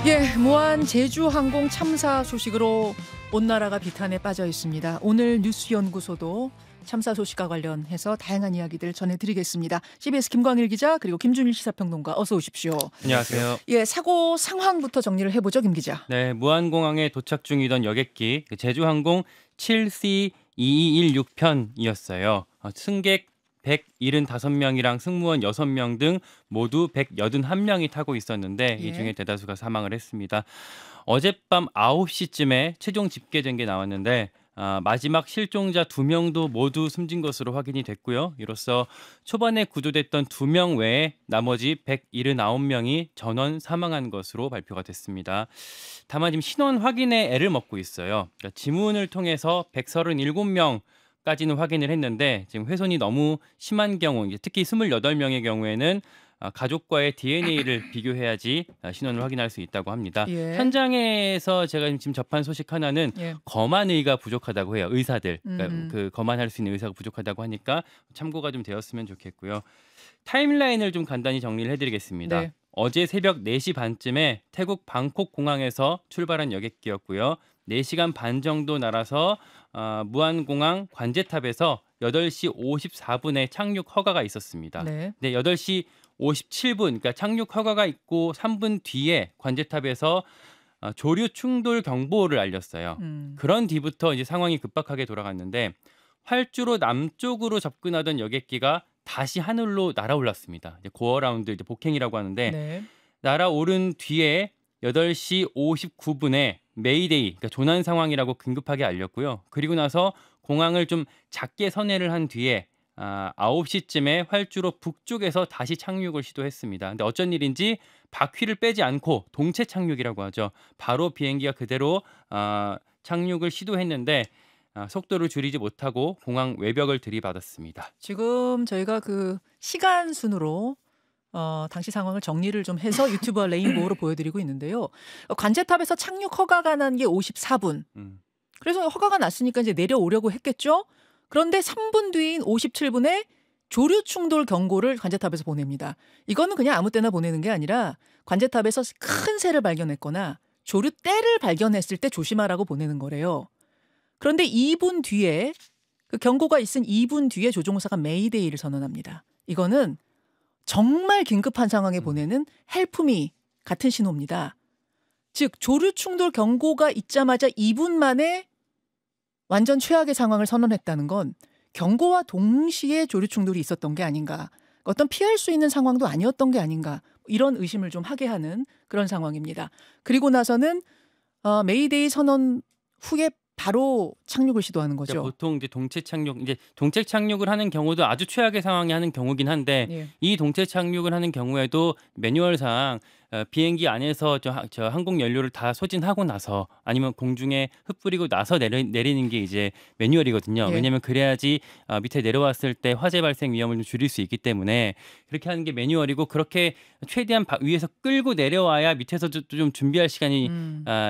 예, 무한 제주항공 참사 소식으로 온 나라가 비탄에 빠져 있습니다. 오늘 뉴스연구소도 참사 소식과 관련해서 다양한 이야기들 전해드리겠습니다. CBS 김광일 기자 그리고 김준일 시사평론가 어서 오십시오. 안녕하세요. 예, 사고 상황부터 정리를 해보죠, 김 기자. 네, 무안공항에 도착 중이던 여객기 제주항공 7C2216편이었어요. 승객 175명이랑 승무원 6명 등 모두 181명이 타고 있었는데 이 중에 대다수가 사망을 했습니다. 어젯밤 9시쯤에 최종 집계된 게 나왔는데 마지막 실종자 2명도 모두 숨진 것으로 확인이 됐고요. 이로써 초반에 구조됐던 2명 외에 나머지 179명이 전원 사망한 것으로 발표가 됐습니다. 다만 지금 신원 확인에 애를 먹고 있어요. 그러니까 지문을 통해서 137명 까지는 확인을 했는데 지금 훼손이 너무 심한 경우, 특히 28명의 경우에는 가족과의 DNA를 비교해야지 신원을 확인할 수 있다고 합니다. 현장에서 제가 지금 접한 소식 하나는 검안 의가 부족하다고 해요. 의사들. 그러니까 그 검안할 수 있는 의사가 부족하다고 하니까 참고가 좀 되었으면 좋겠고요. 타임라인을 좀 간단히 정리를 해드리겠습니다. 네. 어제 새벽 4시 반쯤에 태국 방콕 공항에서 출발한 여객기였고요. 4시간 반 정도 날아서 무안공항 관제탑에서 8시 54분에 착륙 허가가 있었습니다. 네, 8시 57분, 그러니까 착륙 허가가 있고 3분 뒤에 관제탑에서 조류 충돌 경보를 알렸어요. 그런 뒤부터 이제 상황이 급박하게 돌아갔는데 활주로 남쪽으로 접근하던 여객기가 다시 하늘로 날아올랐습니다. 이제 고어라운드 이제 복행이라고 하는데 날아오른 뒤에 8시 59분에 메이데이, 그러니까 조난 상황이라고 긴급하게 알렸고요. 그리고 나서 공항을 좀 작게 선회를 한 뒤에 9시쯤에 활주로 북쪽에서 다시 착륙을 시도했습니다. 근데 어쩐 일인지 바퀴를 빼지 않고 동체 착륙이라고 하죠. 바로 비행기가 그대로 착륙을 시도했는데 속도를 줄이지 못하고 공항 외벽을 들이받았습니다. 지금 저희가 그 시간 순으로 당시 상황을 정리를 좀 해서 유튜브와 레인보우로 보여드리고 있는데요. 관제탑에서 착륙 허가가 난 게 54분. 그래서 허가가 났으니까 이제 내려오려고 했겠죠. 그런데 3분 뒤인 57분에 조류 충돌 경고를 관제탑에서 보냅니다. 이거는 그냥 아무 때나 보내는 게 아니라 관제탑에서 큰 새를 발견했거나 조류 떼를 발견했을 때 조심하라고 보내는 거래요. 그런데 2분 뒤에 그 경고가 있은 2분 뒤에 조종사가 메이데이를 선언합니다. 이거는 정말 긴급한 상황에 보내는 헬프미 같은 신호입니다. 즉 조류 충돌 경고가 있자마자 2분 만에 완전 최악의 상황을 선언했다는 건 경고와 동시에 조류 충돌이 있었던 게 아닌가. 어떤 피할 수 있는 상황도 아니었던 게 아닌가. 이런 의심을 좀 하게 하는 그런 상황입니다. 그리고 나서는 메이데이 선언 후에 바로 착륙을 시도하는 거죠. 그러니까 보통 이제 동체 착륙을 하는 경우도 아주 최악의 상황이 하는 경우긴 한데 이 동체 착륙을 하는 경우에도 매뉴얼상 비행기 안에서 저 항공 연료를 다 소진하고 나서 아니면 공중에 흩뿌리고 나서 내리는 게 이제 매뉴얼이거든요. 왜냐하면 그래야지 밑에 내려왔을 때 화재 발생 위험을 좀 줄일 수 있기 때문에 그렇게 하는 게 매뉴얼이고 그렇게 최대한 위에서 끌고 내려와야 밑에서도 좀 준비할 시간이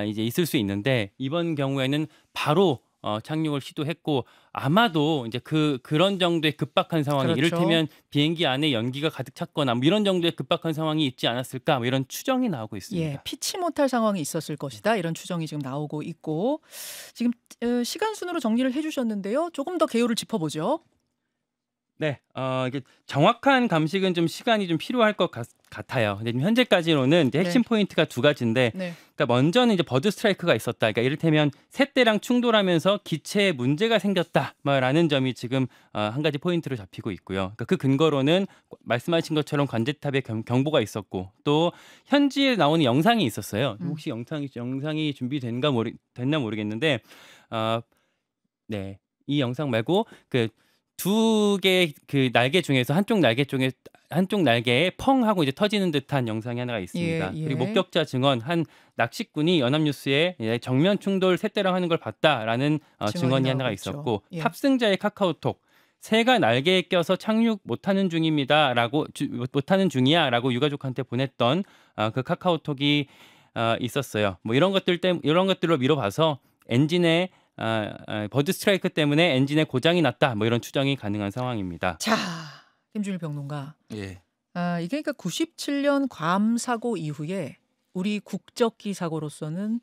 이제 있을 수 있는데 이번 경우에는 바로 착륙을 시도했고 아마도 이제 그런 정도의 급박한 상황이 이를테면 비행기 안에 연기가 가득 찼거나 뭐 이런 정도의 급박한 상황이 있지 않았을까 뭐 이런 추정이 나오고 있습니다. 피치 못할 상황이 있었을 것이다. 이런 추정이 지금 나오고 있고 지금 시간 순으로 정리를 해주셨는데요. 조금 더 개요를 짚어보죠. 네, 이게 정확한 감식은 좀 시간이 좀 필요할 것 같아요. 근데 지금 현재까지로는 이제 핵심 포인트가 두 가지인데, 그러니까 먼저는 이제 버드 스트라이크가 있었다. 그러니까 이를테면 새떼랑 충돌하면서 기체에 문제가 생겼다라는 점이 지금 한 가지 포인트로 잡히고 있고요. 그러니까 그 근거로는 말씀하신 것처럼 관제탑에 경보가 있었고, 또 현지에 나오는 영상이 있었어요. 혹시 영상이 준비됐나 모르겠는데, 네, 이 영상 말고 두 개의 그 날개 중에서 한쪽 날개에 펑 하고 이제 터지는 듯한 영상이 하나가 있습니다. 그리고 목격자 증언 한 낚시꾼이 연합뉴스에 정면 충돌 새떼랑 하는 걸 봤다라는 증언이 하나가 있었고 탑승자의 카카오톡 새가 날개에 껴서 착륙 못하는 중입니다라고 못하는 중이야라고 유가족한테 보냈던 그 카카오톡이 있었어요. 뭐 이런 것들로 미뤄봐서 엔진에 버드 스트라이크 때문에 엔진에 고장이 났다. 뭐 이런 추정이 가능한 상황입니다. 자, 김준일 평론가. 이게 그러니까 97년 괌 사고 이후에 우리 국적기 사고로서는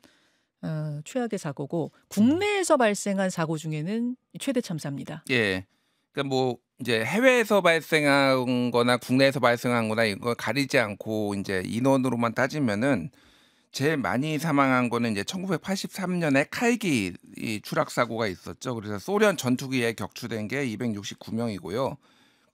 최악의 사고고 국내에서 발생한 사고 중에는 최대 참사입니다. 예. 그러니까 뭐 이제 해외에서 발생한 거나 국내에서 발생한 거나 이거 가리지 않고 이제 인원으로만 따지면은 제일 많이 사망한 거는 이제 1983년에 칼기 이 추락 사고가 있었죠. 그래서 소련 전투기에 격추된 게 269명이고요.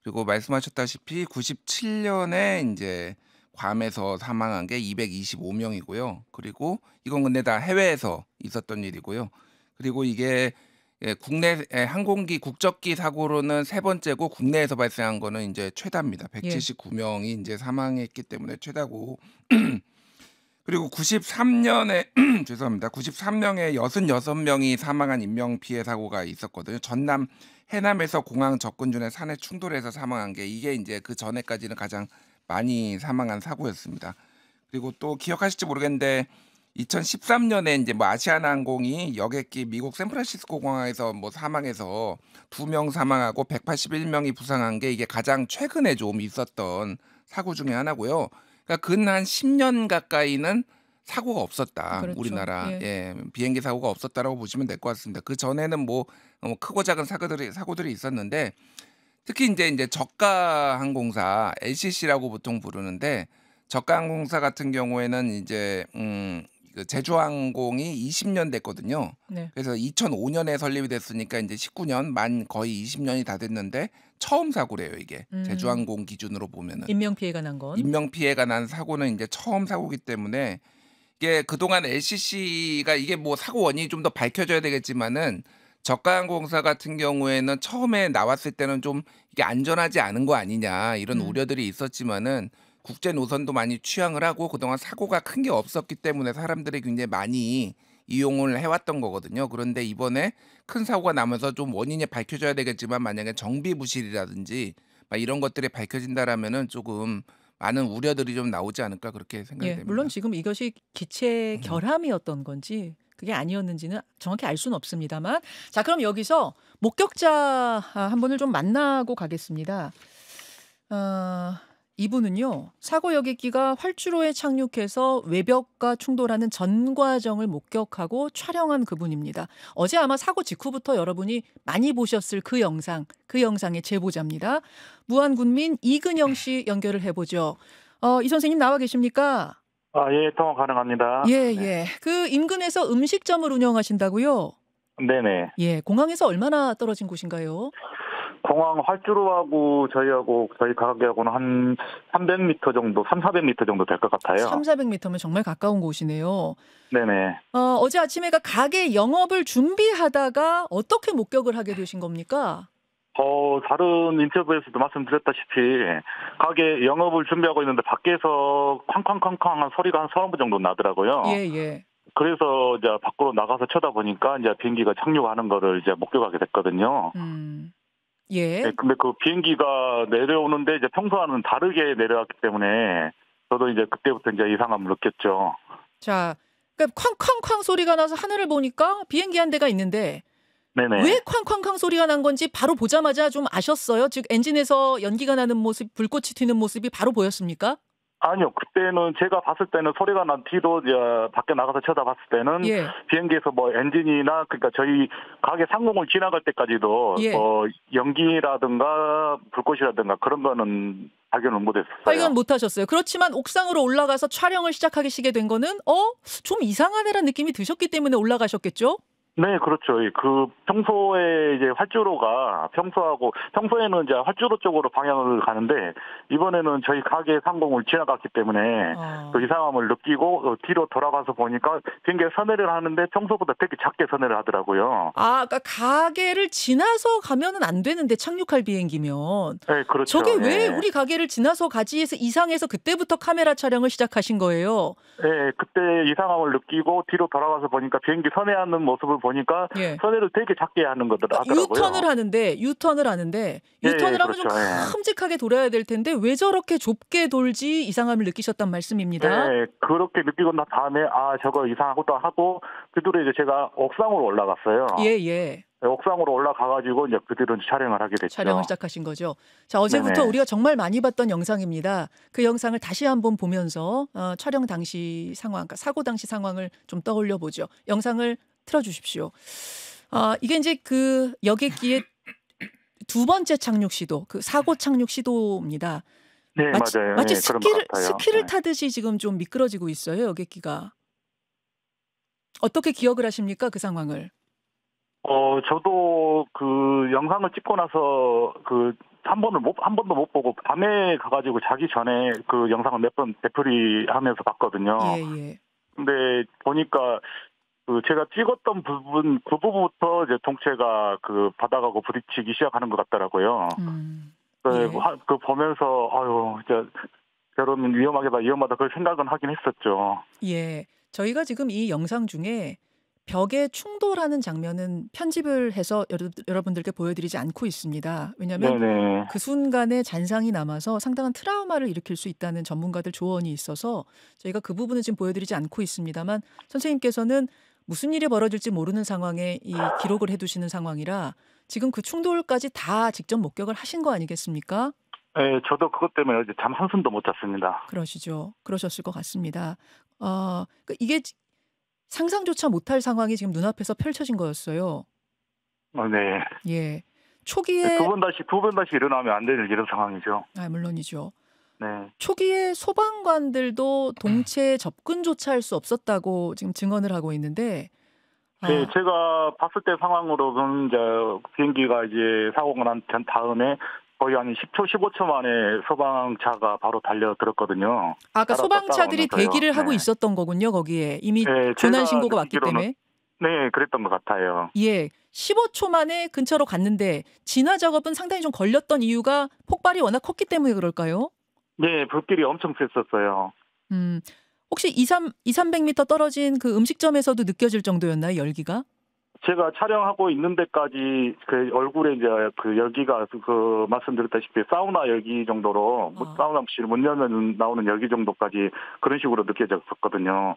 그리고 말씀하셨다시피 97년에 이제 괌에서 사망한 게 225명이고요. 그리고 이건 근데 다 해외에서 있었던 일이고요. 그리고 이게 국내 항공기 국적기 사고로는 세 번째고 국내에서 발생한 거는 이제 최다입니다. 179명이 이제 사망했기 때문에 최다고. 그리고 93년에 죄송합니다. 93년에 66명이 사망한 인명 피해 사고가 있었거든요. 전남 해남에서 공항 접근 중에 산에 충돌해서 사망한 게 이게 이제 그 전에까지는 가장 많이 사망한 사고였습니다. 그리고 또 기억하실지 모르겠는데 2013년에 이제 뭐 아시아나항공이 여객기 미국 샌프란시스코 공항에서 뭐 사망해서 2명 사망하고 181명이 부상한 게 이게 가장 최근에 좀 있었던 사고 중에 하나고요. 그러니까 근 한 10년 가까이는 사고가 없었다. 그렇죠. 우리나라 예. 비행기 사고가 없었다라고 보시면 될 것 같습니다. 그 전에는 뭐 크고 작은 사고들이 있었는데 특히 이제 저가 항공사 LCC라고 보통 부르는데 저가 항공사 같은 경우에는 이제 그 제주항공이 20년 됐거든요. 네. 그래서 2005년에 설립이 됐으니까 이제 19년 만 거의 20년이 다 됐는데 처음 사고래요 이게. 제주항공 기준으로 보면은 인명 피해가 난 건. 인명 피해가 난 사고는 이제 처음 사고기 때문에 이게 그동안 LCC가 이게 뭐 사고 원인이 좀 더 밝혀져야 되겠지만은 저가 항공사 같은 경우에는 처음에 나왔을 때는 좀 이게 안전하지 않은 거 아니냐 이런 우려들이 있었지만은 국제 노선도 많이 취항을 하고 그동안 사고가 큰 게 없었기 때문에 사람들이 굉장히 많이 이용을 해왔던 거거든요. 그런데 이번에 큰 사고가 나면서 좀 원인이 밝혀져야 되겠지만 만약에 정비 부실이라든지 막 이런 것들이 밝혀진다라면은 조금 많은 우려들이 좀 나오지 않을까 그렇게 생각이 됩니다. 물론 지금 이것이 기체 결함이었던 건지 그게 아니었는지는 정확히 알 수는 없습니다만 자 그럼 여기서 목격자 한 분을 좀 만나고 가겠습니다. 이분은요. 사고 여객기가 활주로에 착륙해서 외벽과 충돌하는 전 과정을 목격하고 촬영한 그분입니다. 어제 아마 사고 직후부터 여러분이 많이 보셨을 그 영상의 제보자입니다. 무안군민 이근영 씨 연결을 해보죠. 이 선생님 나와 계십니까? 예, 통화 가능합니다. 예. 그 인근에서 음식점을 운영하신다고요? 네네. 예, 공항에서 얼마나 떨어진 곳인가요? 공항 활주로하고 저희 가게하고는 한 300m 정도, 400m 정도 될 것 같아요. 300~400m면 정말 가까운 곳이네요. 네네. 어제 아침에 가게 영업을 준비하다가 어떻게 목격을 하게 되신 겁니까? 다른 인터뷰에서도 말씀드렸다시피 가게 영업을 준비하고 있는데 밖에서 쾅쾅쾅쾅한 소리가 한 3분 정도 나더라고요. 예. 그래서 이제 밖으로 나가서 쳐다보니까 이제 비행기가 착륙하는 거를 이제 목격하게 됐거든요. 예. 네, 근데 그 비행기가 내려오는데 이제 평소와는 다르게 내려왔기 때문에 저도 이제 그때부터 이제 이상함을 느꼈죠. 자, 그러니까 쾅쾅쾅 소리가 나서 하늘을 보니까 비행기 한 대가 있는데 네네. 왜 쾅쾅쾅 소리가 난 건지 바로 보자마자 좀 아셨어요? 즉 엔진에서 연기가 나는 모습, 불꽃이 튀는 모습이 바로 보였습니까? 아니요. 그때는 제가 봤을 때는 소리가 난 뒤로 이제 밖에 나가서 쳐다봤을 때는 비행기에서 뭐 엔진이나 그러니까 저희 가게 상공을 지나갈 때까지도 연기라든가 불꽃이라든가 그런 거는 발견을 못했어요. 발견 못하셨어요. 그렇지만 옥상으로 올라가서 촬영을 시작하시게 된 거는 좀 이상하네라는 느낌이 드셨기 때문에 올라가셨겠죠? 네, 그렇죠. 그 평소에 이제 평소에는 이제 활주로 쪽으로 방향을 가는데 이번에는 저희 가게 상공을 지나갔기 때문에 또 이상함을 느끼고 뒤로 돌아가서 보니까 비행기가 선회를 하는데 평소보다 되게 작게 선회를 하더라고요. 그러니까 가게를 지나서 가면은 안 되는데 착륙할 비행기면. 네, 그렇죠. 저게 왜 우리 가게를 지나서 가지 해서 이상해서 그때부터 카메라 촬영을 시작하신 거예요? 네, 그때 이상함을 느끼고 뒤로 돌아가서 보니까 비행기 선회하는 모습을 보니까 선회를 되게 작게 하는 거더라고요. 유턴을 하는데 유턴을 하면 그렇죠. 좀 큼직하게 돌아야 될 텐데 왜 저렇게 좁게 돌지 이상함을 느끼셨단 말씀입니다. 네, 그렇게 느끼고 난 다음에 저거 이상하다 하고 그 뒤로 이제 제가 옥상으로 올라갔어요. 예. 옥상으로 올라가가지고 이제 그 뒤로 촬영을 하게 됐죠. 촬영을 시작하신 거죠. 자, 어제부터 네네. 우리가 정말 많이 봤던 영상입니다. 그 영상을 다시 한번 보면서 촬영 당시 상황, 그러니까 사고 당시 상황을 좀 떠올려 보죠. 영상을 틀어주십시오. 이게 이제 그 여객기의 두 번째 착륙 시도, 그 사고 착륙 시도입니다. 네, 맞아요. 마치 네, 그런 것 같아요. 스키를 네. 타듯이 지금 좀 미끄러지고 있어요, 여객기가. 어떻게 기억을 하십니까, 그 상황을? 저도 그 영상을 찍고 나서 한 번도 못 보고 밤에 가가지고 자기 전에 그 영상을 몇 번 되풀이하면서 봤거든요. 예. 근데 보니까 그 제가 찍었던 부분 그 부분부터 이제 동체가 그 바닥하고 부딪히기 시작하는 것 같더라고요. 예. 그 보면서 아유 진짜 결혼은 위험하다 그런 생각은 하긴 했었죠. 예. 저희가 지금 이 영상 중에 벽에 충돌하는 장면은 편집을 해서 여러분들께 보여드리지 않고 있습니다. 왜냐하면 네네. 그 순간에 잔상이 남아서 상당한 트라우마를 일으킬 수 있다는 전문가들 조언이 있어서 저희가 그 부분은 지금 보여드리지 않고 있습니다만 선생님께서는 무슨 일이 벌어질지 모르는 상황에 이 기록을 해두시는 상황이라 지금 그 충돌까지 다 직접 목격을 하신 거 아니겠습니까? 네, 저도 그것 때문에 어제 잠 한숨도 못 잤습니다. 그러시죠. 그러셨을 것 같습니다. 이게 상상조차 못할 상황이 지금 눈앞에서 펼쳐진 거였어요. 네. 예. 초기에 두 번 다시 일어나면 안 되는 이런 상황이죠. 물론이죠. 네. 초기에 소방관들도 동체에 접근조차 할 수 없었다고 지금 증언을 하고 있는데 네, 제가 봤을 때 상황으로는 이제 비행기가 이제 사고가 난 다음에 거의 한 10초, 15초 만에 소방차가 바로 달려들었거든요. 아까 소방차들이 따라오면서요. 대기를 하고 네. 있었던 거군요, 거기에. 이미 네, 조난 제가 신고가 왔기 듣기로는 때문에. 네, 그랬던 것 같아요. 예. 15초 만에 근처로 갔는데 진화 작업은 상당히 좀 걸렸던 이유가 폭발이 워낙 컸기 때문에 그럴까요? 네, 불길이 엄청 셌었어요. 혹시 200-300m 떨어진 그 음식점에서도 느껴질 정도였나요, 열기가? 제가 촬영하고 있는 데까지 그 얼굴에 이제 그 열기가 그 말씀드렸다시피 사우나 열기 정도로 사우나실 문 열면 나오는 열기 정도까지 그런 식으로 느껴졌었거든요.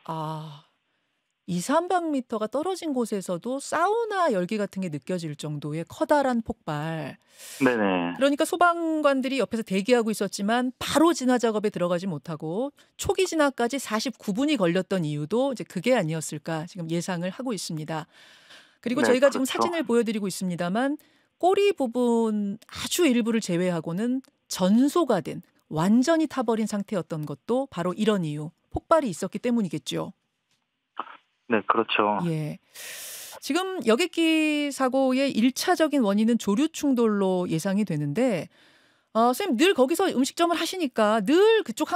200-300m가 떨어진 곳에서도 사우나 열기 같은 게 느껴질 정도의 커다란 폭발. 네네. 그러니까 소방관들이 옆에서 대기하고 있었지만 바로 진화 작업에 들어가지 못하고 초기 진화까지 49분이 걸렸던 이유도 이제 그게 아니었을까 지금 예상을 하고 있습니다. 그리고 네, 저희가 그렇죠. 지금 사진을 보여드리고 있습니다만 꼬리 부분 아주 일부를 제외하고는 전소가 된 완전히 타버린 상태였던 것도 바로 이런 이유, 폭발이 있었기 때문이겠죠. 네, 그렇죠. 예. 지금 여객기 사고의 1차적인 원인은 조류 충돌로 예상이 되는데 선생님 늘 거기서 음식점을 하시니까 늘 그쪽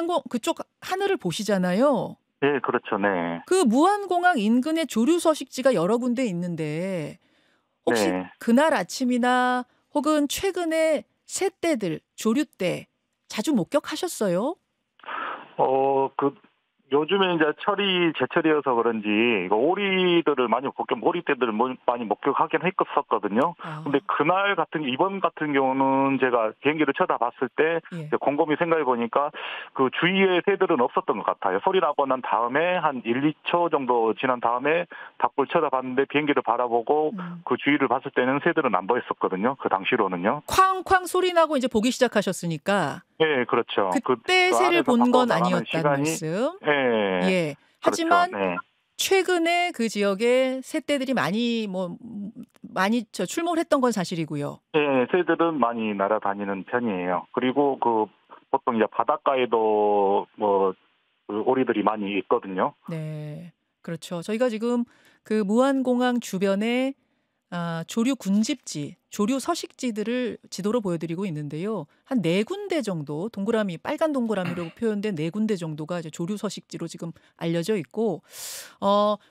하늘을 보시잖아요. 네, 그렇죠. 네. 그 무안공항 인근에 조류 서식지가 여러 군데 있는데 혹시 네. 그날 아침이나 혹은 최근에 새떼들, 조류떼 자주 목격하셨어요? 요즘에 이제 제철이어서 그런지 오리들을 오리떼들을 많이 목격하긴 했었거든요. 근데 그날 이번 같은 경우는 제가 비행기를 쳐다봤을 때 예. 곰곰이 생각해 보니까 그 주위에 새들은 없었던 것 같아요. 소리 나고 난 다음에 한 1, 2초 정도 지난 다음에 밖을 쳐다봤는데 비행기를 바라보고 그 주위를 봤을 때는 새들은 안 보였었거든요. 그 당시로는요. 쾅쾅 소리 나고 이제 보기 시작하셨으니까. 네, 그렇죠. 그때 새를 본 건 아니었다는 시간이, 말씀. 네. 예. 하지만 그렇죠. 네. 최근에 그 지역에 새떼들이 많이 출몰을 했던 건 사실이고요. 네, 새들은 많이 날아다니는 편이에요. 그리고 보통 이제 바닷가에도 그 오리들이 많이 있거든요. 네. 그렇죠. 저희가 지금 그 무안공항 주변에 조류 군집지, 조류 서식지들을 지도로 보여드리고 있는데요. 한 4군데 정도, 빨간 동그라미로 표현된 4군데 정도가 이제 조류 서식지로 지금 알려져 있고,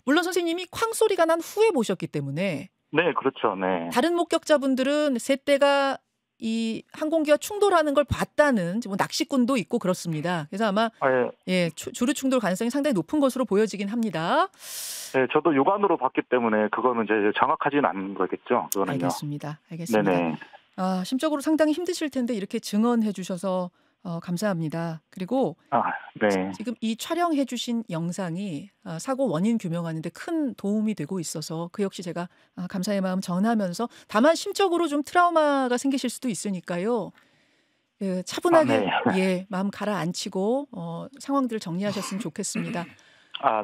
물론 선생님이 쾅 소리가 난 후에 보셨기 때문에. 네, 그렇죠. 네. 다른 목격자분들은 새떼가 이 항공기와 충돌하는 걸 봤다는 낚시꾼도 있고 그렇습니다. 그래서 아마 조류 충돌 가능성이 상당히 높은 것으로 보여지긴 합니다. 네, 저도 육안으로 봤기 때문에 그거는 이제 정확하지는 않은 거겠죠. 그거는요. 알겠습니다. 네네. 심적으로 상당히 힘드실 텐데 이렇게 증언해 주셔서 감사합니다. 그리고 네. 지금 이 촬영해 주신 영상이 사고 원인 규명하는 데 큰 도움이 되고 있어서 그 역시 제가 감사의 마음 전하면서 다만 심적으로 좀 트라우마가 생기실 수도 있으니까요. 차분하게 예, 마음 가라앉히고 상황들을 정리하셨으면 좋겠습니다.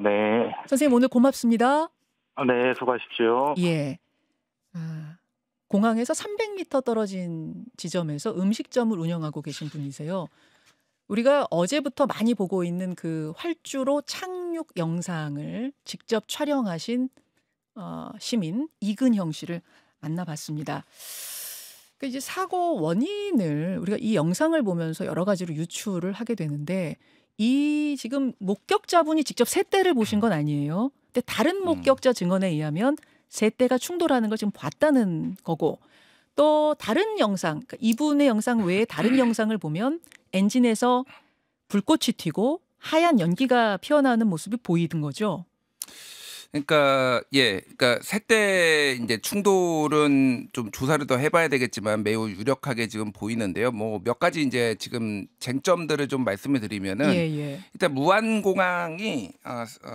네. 선생님 오늘 고맙습니다. 네, 수고하십시오. 예. 공항에서 300m 떨어진 지점에서 음식점을 운영하고 계신 분이세요. 우리가 어제부터 많이 보고 있는 그 활주로 착륙 영상을 직접 촬영하신 시민 이근형 씨를 만나봤습니다. 그러니까 이제 사고 원인을 우리가 이 영상을 보면서 여러 가지로 유추를 하게 되는데 이 지금 목격자분이 직접 세 대를 보신 건 아니에요. 근데 다른 목격자 증언에 의하면 세 대가 충돌하는 걸 지금 봤다는 거고 또 다른 영상, 그러니까 이분의 영상 외에 다른 영상을 보면 엔진에서 불꽃이 튀고 하얀 연기가 피어나는 모습이 보이던 거죠. 그러니까 그러니까 세대 이제 충돌은 좀 조사를 더 해봐야 되겠지만 매우 유력하게 지금 보이는데요. 뭐 몇 가지 이제 지금 쟁점들을 좀 말씀을 드리면은 일단 무안공항이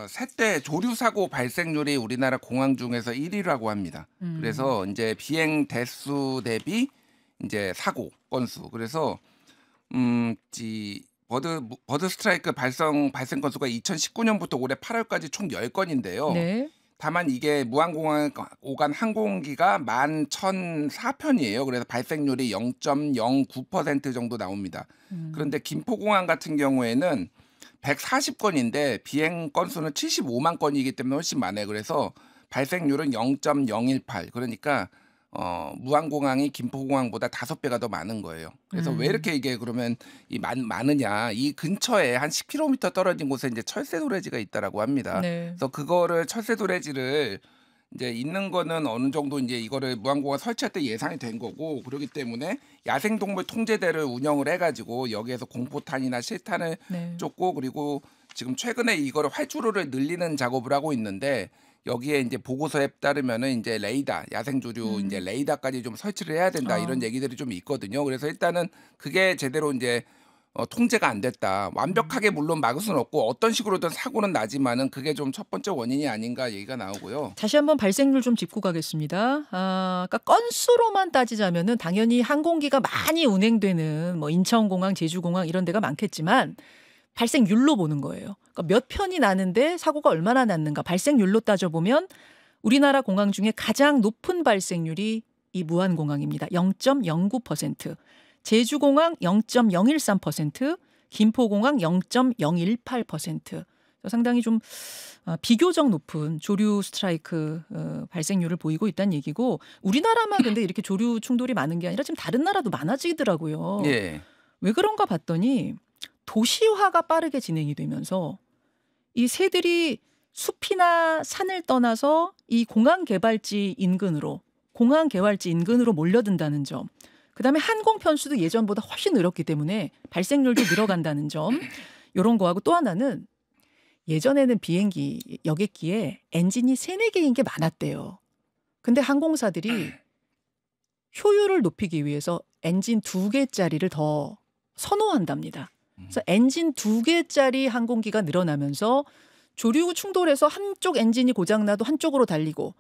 세대 조류 사고 발생률이 우리나라 공항 중에서 1위라고 합니다. 그래서 이제 비행 대수 대비 이제 사고 건수 그래서 버드 스트라이크 발생 건수가 2019년부터 올해 8월까지 총 10건인데요. 네. 다만 이게 무안공항 오간 항공기가 11,004편이에요. 그래서 발생률이 0.09% 정도 나옵니다. 그런데 김포공항 같은 경우에는 140건인데 비행 건수는 75만 건이기 때문에 훨씬 많아요. 그래서 발생률은 0.018. 그러니까 무안공항이 김포공항보다 5배가 더 많은 거예요. 그래서 왜 이렇게 이게 그러면 많으냐? 이 근처에 한 10km 떨어진 곳에 이제 철새 도래지가 있다라고 합니다. 네. 그래서 그거를 철새 도래지를 이제 있는 거는 어느 정도 이제 이거를 무안공항 설치할 때 예상이 된 거고 그렇기 때문에 야생동물 통제대를 운영을 해가지고 여기에서 공포탄이나 실탄을 쫓고 그리고 지금 최근에 이거를 활주로를 늘리는 작업을 하고 있는데. 여기에 이제 보고서에 따르면은 이제 레이더, 야생조류 이제 레이더까지 좀 설치를 해야 된다 이런 얘기들이 좀 있거든요. 그래서 일단은 그게 제대로 이제 통제가 안 됐다. 완벽하게 물론 막을 수는 없고 어떤 식으로든 사고는 나지만은 그게 좀 첫 번째 원인이 아닌가 얘기가 나오고요. 다시 한번 발생률 좀 짚고 가겠습니다. 그러니까 건수로만 따지자면은 당연히 항공기가 많이 운행되는 뭐 인천공항, 제주공항 이런 데가 많겠지만. 발생률로 보는 거예요. 그러니까 몇 편이 나는데 사고가 얼마나 났는가 발생률로 따져보면 우리나라 공항 중에 가장 높은 발생률이 이 무안공항입니다. 0.09%, 제주공항 0.013%, 김포공항 0.018%. 상당히 좀 비교적 높은 조류 스트라이크 발생률을 보이고 있다는 얘기고 우리나라만 근데 이렇게 조류 충돌이 많은 게 아니라 지금 다른 나라도 많아지더라고요. 예. 왜 그런가 봤더니 도시화가 빠르게 진행이 되면서 이 새들이 숲이나 산을 떠나서 이 공항 개발지 인근으로 몰려든다는 점. 그다음에 항공 편수도 예전보다 훨씬 늘었기 때문에 발생률도 늘어간다는 점. 이런 거하고 또 하나는 예전에는 비행기 여객기에 엔진이 3-4개인 게 많았대요. 근데 항공사들이 효율을 높이기 위해서 엔진 2개짜리를 더 선호한답니다. 그래서 엔진 2개짜리 항공기가 늘어나면서 조류 충돌해서 한쪽 엔진이 고장나도 한쪽으로 달리고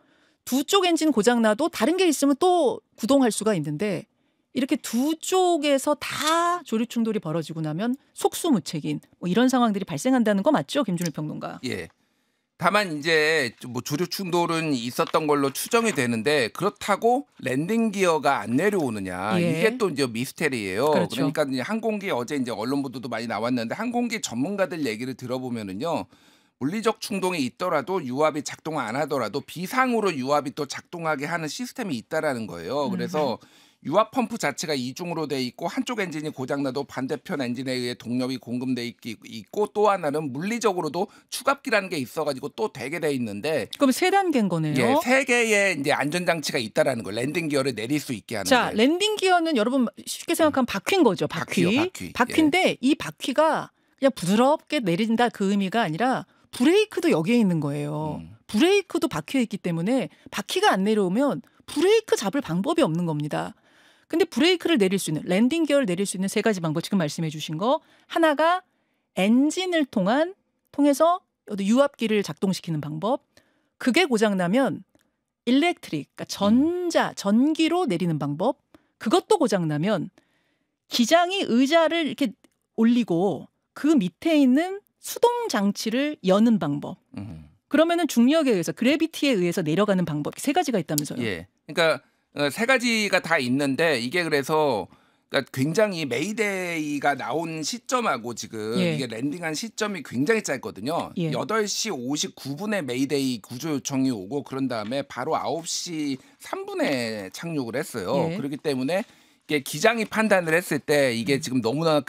두 쪽 엔진 고장나도 다른 게 있으면 또 구동할 수가 있는데 이렇게 두 쪽에서 다 조류 충돌이 벌어지고 나면 속수무책인 뭐 이런 상황들이 발생한다는 거 맞죠? 김준일 평론가. 예. 다만 이제 뭐 조류 충돌은 있었던 걸로 추정이 되는데 그렇다고 랜딩 기어가 안 내려오느냐 이게 또 이제 미스테리예요. 그렇죠. 그러니까 이제 항공기 어제 이제 언론 보도도 많이 나왔는데 항공기 전문가들 얘기를 들어보면은요. 물리적 충동이 있더라도 유압이 작동 안 하더라도 비상으로 유압이 또 작동하게 하는 시스템이 있다라는 거예요. 그래서 유압 펌프 자체가 이중으로 돼 있고 한쪽 엔진이 고장나도 반대편 엔진에 의해 동력이 공급돼 있고 또 하나는 물리적으로도 추갑기라는 게 있어가지고 또 되게 돼 있는데 그럼 3단계인 거네요. 예, 3개의 이제 안전장치가 있다라는 거. 랜딩 기어를 내릴 수 있게 하는. 자, 랜딩 기어는 여러분 쉽게 생각하면 바퀴인 거죠. 바퀴인데 이 바퀴가 그냥 부드럽게 내린다 그 의미가 아니라 브레이크도 여기에 있는 거예요. 브레이크도 바퀴에 있기 때문에 바퀴가 안 내려오면 브레이크 잡을 방법이 없는 겁니다. 근데 브레이크를 내릴 수 있는 랜딩 기어를 내릴 수 있는 세 가지 방법 지금 말씀해 주신 거 하나가 엔진을 통해서 유압기를 작동시키는 방법. 그게 고장나면 일렉트릭, 그러니까 전기로 내리는 방법. 그것도 고장나면 기장이 의자를 이렇게 올리고 그 밑에 있는 수동 장치를 여는 방법. 그러면은 중력에 의해서 그래비티에 의해서 내려가는 방법 세 가지가 있다면서요. 예. 그러니까 세 가지가 다 있는데 이게 그래서 그러니까 굉장히 메이데이가 나온 시점하고 지금 예. 이게 랜딩한 시점이 굉장히 짧거든요. 예. 8시 59분에 메이데이 구조 요청이 오고 그런 다음에 바로 9시 3분에 착륙을 했어요. 예. 그렇기 때문에 이게 기장이 판단을 했을 때 이게 지금 너무나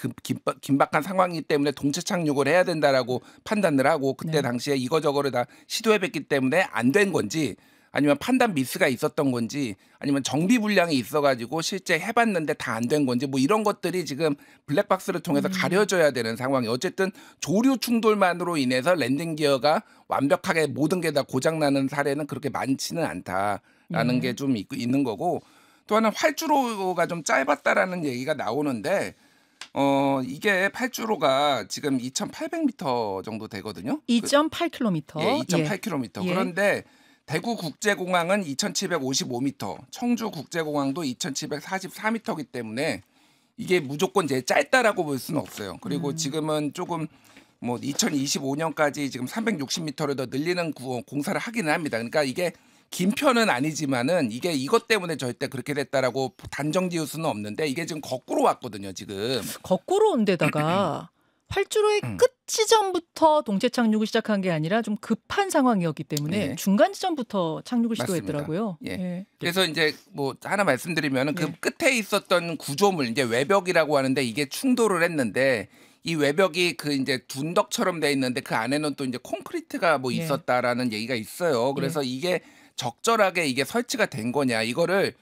긴박한 상황이기 때문에 동체 착륙을 해야 된다라고 판단을 하고 그때 네. 당시에 이거저거를 다 시도해봤기 때문에 안 된 건지 아니면 판단 미스가 있었던 건지 아니면 정비 불량이 있어가지고 실제 해봤는데 다 안 된 건지 뭐 이런 것들이 지금 블랙박스를 통해서 가려져야 되는 상황이 어쨌든 조류 충돌만으로 인해서 랜딩 기어가 완벽하게 모든 게 다 고장나는 사례는 그렇게 많지는 않다라는 게 좀 있는 거고 또 하나 활주로가 좀 짧았다라는 얘기가 나오는데 이게 활주로가 지금 2,800m 정도 되거든요. 2.8km. 예, 2.8km. 예. 그런데 대구 국제공항은 2,755m, 청주 국제공항도 2,744m이기 때문에 이게 무조건 이제 짧다라고 볼 수는 없어요. 그리고 지금은 조금 뭐 2025년까지 지금 360m를 더 늘리는 공사를 하기는 합니다. 그러니까 이게 긴 편은 아니지만은 이게 이것 때문에 절대 그렇게 됐다라고 단정 지을 수는 없는데 이게 지금 거꾸로 왔거든요. 지금 거꾸로 온 데다가 활주로의 끝 지점부터 동체 착륙을 시작한 게 아니라 좀 급한 상황이었기 때문에 예. 중간 지점부터 착륙을 맞습니다. 시도했더라고요. 예. 예. 그래서 이제 뭐 하나 말씀드리면은 그 예. 끝에 있었던 구조물 이제 외벽이라고 하는데 이게 충돌을 했는데 이 외벽이 그 이제 둔덕처럼 돼 있는데 그 안에는 또 이제 콘크리트가 뭐 예. 있었다라는 얘기가 있어요. 그래서 이게 적절하게 이게 설치가 된 거냐 이거를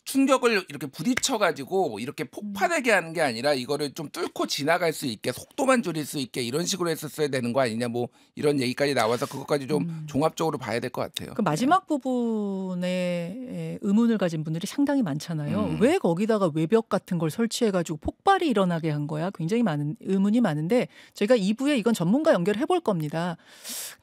충격을 이렇게 부딪혀가지고 이렇게 폭발하게 하는 게 아니라 이거를 좀 뚫고 지나갈 수 있게 속도만 줄일 수 있게 이런 식으로 했었어야 되는 거 아니냐 뭐 이런 얘기까지 나와서 그것까지 좀 종합적으로 봐야 될 것 같아요. 그 마지막 부분에 의문을 가진 분들이 상당히 많잖아요. 왜 거기다가 외벽 같은 걸 설치해가지고 폭발이 일어나게 한 거야? 굉장히 많은 의문이 많은데 저희가 2부에 이건 전문가 연결해 볼 겁니다.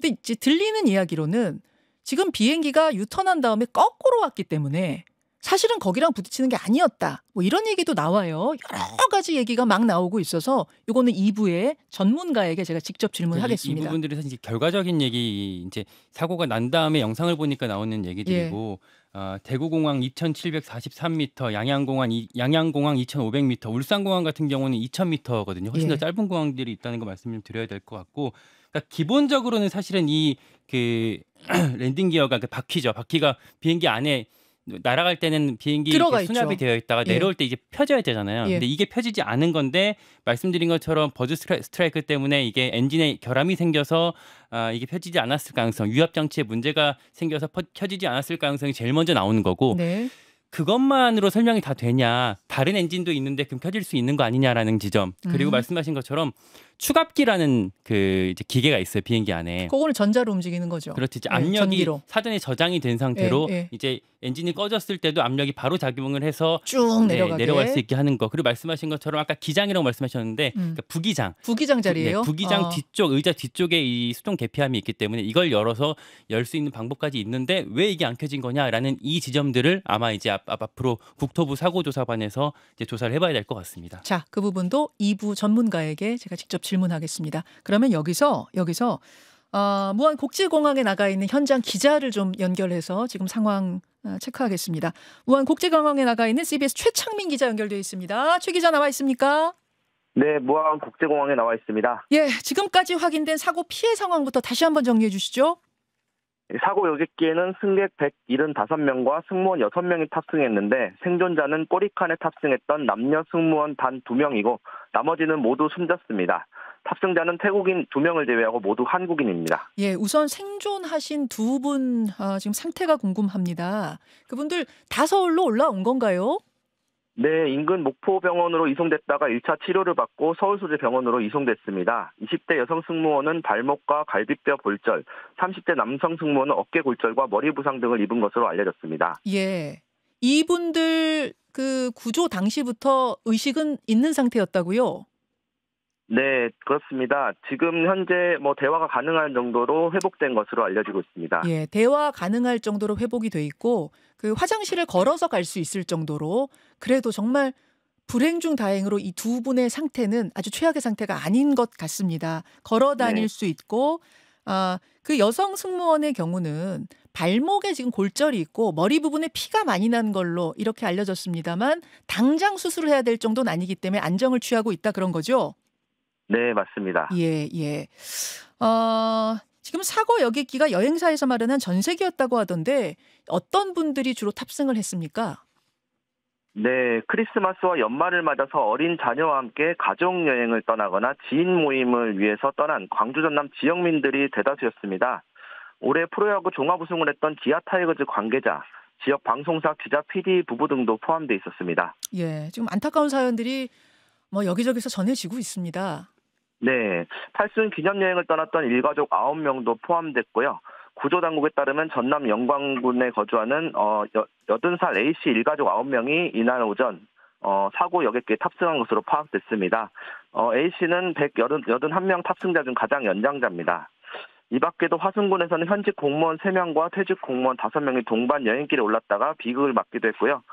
근데 이제 들리는 이야기로는 지금 비행기가 유턴한 다음에 거꾸로 왔기 때문에 사실은 거기랑 부딪히는 게 아니었다. 뭐 이런 얘기도 나와요. 여러 가지 얘기가 막 나오고 있어서 이거는 2부에 전문가에게 제가 직접 질문하겠습니다. 이 부분들이 사실 결과적인 얘기 이제 사고가 난 다음에 영상을 보니까 나오는 얘기들이고 대구공항 2,743m, 양양공항 2,500m, 울산공항 같은 경우는 2,000m거든요. 훨씬 더 짧은 공항들이 있다는 거 말씀 좀 드려야 될 것 같고 그러니까 기본적으로는 사실은 이 그 랜딩 기어가 그 바퀴죠. 바퀴가 비행기 안에 날아갈 때는 비행기 수납이 되어 있다가 내려올 때 이제 펴져야 되잖아요. 근데 이게 펴지지 않은 건데 말씀드린 것처럼 버즈 스트라이크 때문에 이게 엔진에 결함이 생겨서 이게 펴지지 않았을 가능성, 유압 장치에 문제가 생겨서 펴지지 않았을 가능성이 제일 먼저 나오는 거고 그것만으로 설명이 다 되냐? 다른 엔진도 있는데 그럼 펴질 수 있는 거 아니냐라는 지점. 그리고 말씀하신 것처럼 추갑기라는 그 이제 기계가 있어요 비행기 안에. 그거는 전자로 움직이는 거죠. 그렇지. 이제 압력이 전기로. 사전에 저장이 된 상태로 이제 엔진이 꺼졌을 때도 압력이 바로 작용을 해서 쭉 내려갈 수 있게 하는 거. 그리고 말씀하신 것처럼 아까 기장이라고 말씀하셨는데 그러니까 부기장 자리예요. 부기장 뒤쪽 의자 뒤쪽에 이 수동 계피함이 있기 때문에 이걸 열어서 열 수 있는 방법까지 있는데 왜 이게 안 켜진 거냐라는 이 지점들을 아마 이제 앞으로 국토부 사고조사반에서 이제 조사를 해봐야 될 것 같습니다. 자, 그 부분도 2부 전문가에게 제가 직접 질문하겠습니다. 그러면 여기서 무안 국제공항에 나가 있는 현장 기자를 좀 연결해서 지금 상황 체크하겠습니다. 무안 국제공항에 나가 있는 CBS 최창민 기자 연결되어 있습니다. 최 기자 나와 있습니까? 네, 무안 국제공항에 나와 있습니다. 예, 지금까지 확인된 사고 피해 상황부터 다시 한번 정리해 주시죠. 사고 여객기에는 승객 175명과 승무원 6명이 탑승했는데 생존자는 꼬리칸에 탑승했던 남녀 승무원 단 2명이고 나머지는 모두 숨졌습니다. 탑승자는 태국인 2명을 제외하고 모두 한국인입니다. 예, 우선 생존하신 두 분 지금 상태가 궁금합니다. 그분들 다 서울로 올라온 건가요? 네, 인근 목포병원으로 이송됐다가 1차 치료를 받고 서울소재병원으로 이송됐습니다. 20대 여성 승무원은 발목과 갈비뼈 골절, 30대 남성 승무원은 어깨 골절과 머리 부상 등을 입은 것으로 알려졌습니다. 예, 이분들 그 구조 당시부터 의식은 있는 상태였다고요? 네, 그렇습니다. 지금 현재 뭐 대화가 가능한 정도로 회복된 것으로 알려지고 있습니다. 예, 대화 가능할 정도로 회복이 돼 있고 그 화장실을 걸어서 갈 수 있을 정도로 그래도 정말 불행 중 다행으로 이 두 분의 상태는 아주 최악의 상태가 아닌 것 같습니다. 걸어 다닐 네. 수 있고 그 여성 승무원의 경우는 발목에 지금 골절이 있고 머리 부분에 피가 많이 난 걸로 이렇게 알려졌습니다만 당장 수술을 해야 될 정도는 아니기 때문에 안정을 취하고 있다 그런 거죠? 네, 맞습니다. 예, 예. 지금 사고 여객기가 여행사에서 마련한 전세기였다고 하던데 어떤 분들이 주로 탑승을 했습니까? 네, 크리스마스와 연말을 맞아서 어린 자녀와 함께 가족 여행을 떠나거나 지인 모임을 위해서 떠난 광주 전남 지역민들이 대다수였습니다. 올해 프로야구 종합 우승을 했던 기아 타이거즈 관계자, 지역 방송사 기자, PD 부부 등도 포함되어 있었습니다. 예, 지금 안타까운 사연들이 뭐 여기저기서 전해지고 있습니다. 네, 팔순 기념여행을 떠났던 일가족 9명도 포함됐고요. 구조당국에 따르면 전남 영광군에 거주하는 80살 A씨 일가족 9명이 이날 오전 사고 여객기에 탑승한 것으로 파악됐습니다. A씨는 181명 탑승자 중 가장 연장자입니다. 이 밖에도 화순군에서는 현직 공무원 3명과 퇴직 공무원 5명이 동반 여행길에 올랐다가 비극을 맞기도 했고요.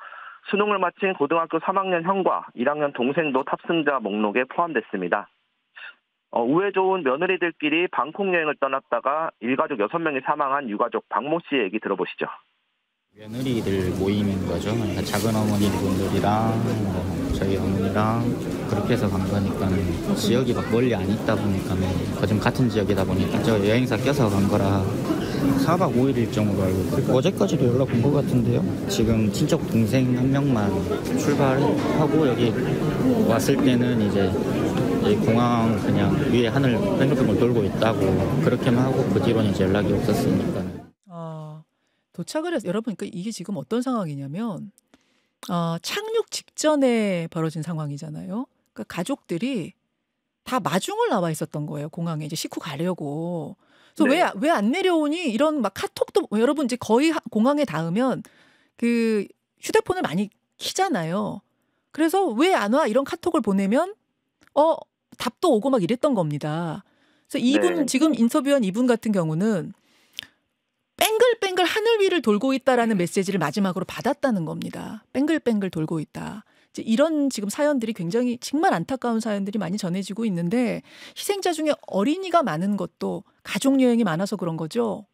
수능을 마친 고등학교 3학년 형과 1학년 동생도 탑승자 목록에 포함됐습니다. 우애 좋은 며느리들끼리 방콕 여행을 떠났다가 일가족 6명이 사망한 유가족 박모 씨의 얘기 들어보시죠. 며느리들 모임인 거죠. 그러니까 작은 어머니분들이랑 저희 어머니랑 그렇게 해서 간 거니까 지역이 막 멀리 안 있다 보니까 거진 같은 지역이다 보니까 저 여행사 껴서 간 거라 4박 5일 일정으로 알고 있고 어제까지도 연락 온 것 같은데요. 지금 친척 동생 한 명만 출발하고 여기 왔을 때는 이제 공항 그냥 위에 하늘 뺑글뺑글 돌고 있다고 그렇게만 하고 그 뒤로는 이제 연락이 없었으니까. 도착을 해서 여러분 그러니까 이게 지금 어떤 상황이냐면 착륙 직전에 벌어진 상황이잖아요. 그러니까 가족들이 다 마중을 나와 있었던 거예요. 공항에 이제 싣고 가려고. 그래서 네. 왜 안 내려오니 이런 막 카톡도 여러분 이제 거의 공항에 닿으면 그 휴대폰을 많이 키잖아요. 그래서 왜 안 와 이런 카톡을 보내면 답도 오고 막 이랬던 겁니다. 그래서 이분 네. 지금 인터뷰한 이분 같은 경우는 뺑글뺑글 하늘 위를 돌고 있다라는 메시지를 마지막으로 받았다는 겁니다. 뺑글뺑글 돌고 있다. 이제 이런 지금 사연들이 굉장히 정말 안타까운 사연들이 많이 전해지고 있는데 희생자 중에 어린이가 많은 것도 가족 여행이 많아서 그런 거죠?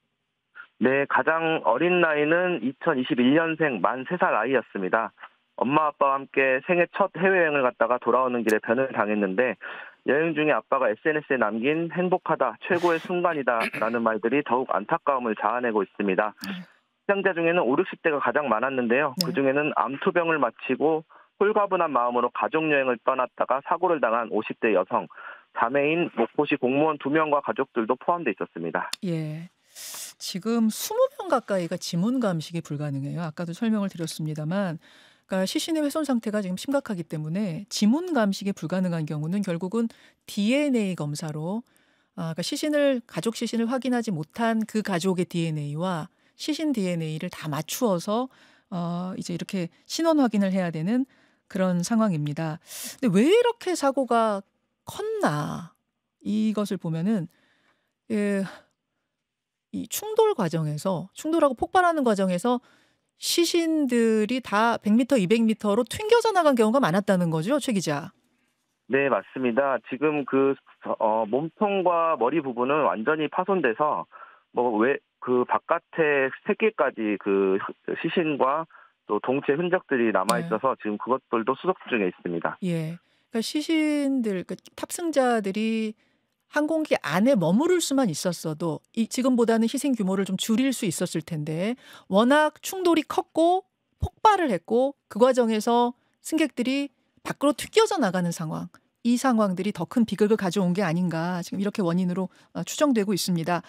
네, 가장 어린 나이는 2021년생 만 3살 아이였습니다. 엄마 아빠와 함께 생애 첫 해외여행을 갔다가 돌아오는 길에 변을 당했는데 여행 중에 아빠가 SNS에 남긴 행복하다, 최고의 순간이다라는 말들이 더욱 안타까움을 자아내고 있습니다. 희생자 중에는 5, 60대가 가장 많았는데요. 네. 그중에는 암투병을 마치고 홀가분한 마음으로 가족여행을 떠났다가 사고를 당한 50대 여성, 자매인 목포시 공무원 2명과 가족들도 포함되어 있었습니다. 예. 지금 20명 가까이가 지문 감식이 불가능해요. 아까도 설명을 드렸습니다만 그러니까 시신의 훼손 상태가 지금 심각하기 때문에 지문 감식이 불가능한 경우는 결국은 DNA 검사로 그러니까 가족 시신을 확인하지 못한 그 가족의 DNA와 시신 DNA를 다 맞추어서 이제 이렇게 신원 확인을 해야 되는 그런 상황입니다. 근데 왜 이렇게 사고가 컸나 이것을 보면은 이 충돌하고 폭발하는 과정에서 시신들이 다 100m, 200m로 튕겨져 나간 경우가 많았다는 거죠, 최 기자? 네, 맞습니다. 지금 그 몸통과 머리 부분은 완전히 파손돼서 그 바깥에 새끼까지 그 시신과 또 동체 흔적들이 남아 있어서 지금 그것들도 수속 중에 있습니다. 예, 그러니까 시신들, 그 탑승자들이 항공기 안에 머무를 수만 있었어도 지금보다는 희생 규모를 좀 줄일 수 있었을 텐데 워낙 충돌이 컸고 폭발을 했고 그 과정에서 승객들이 밖으로 튀겨져 나가는 상황, 이 상황들이 더 큰 비극을 가져온 게 아닌가 지금 이렇게 원인으로 추정되고 있습니다.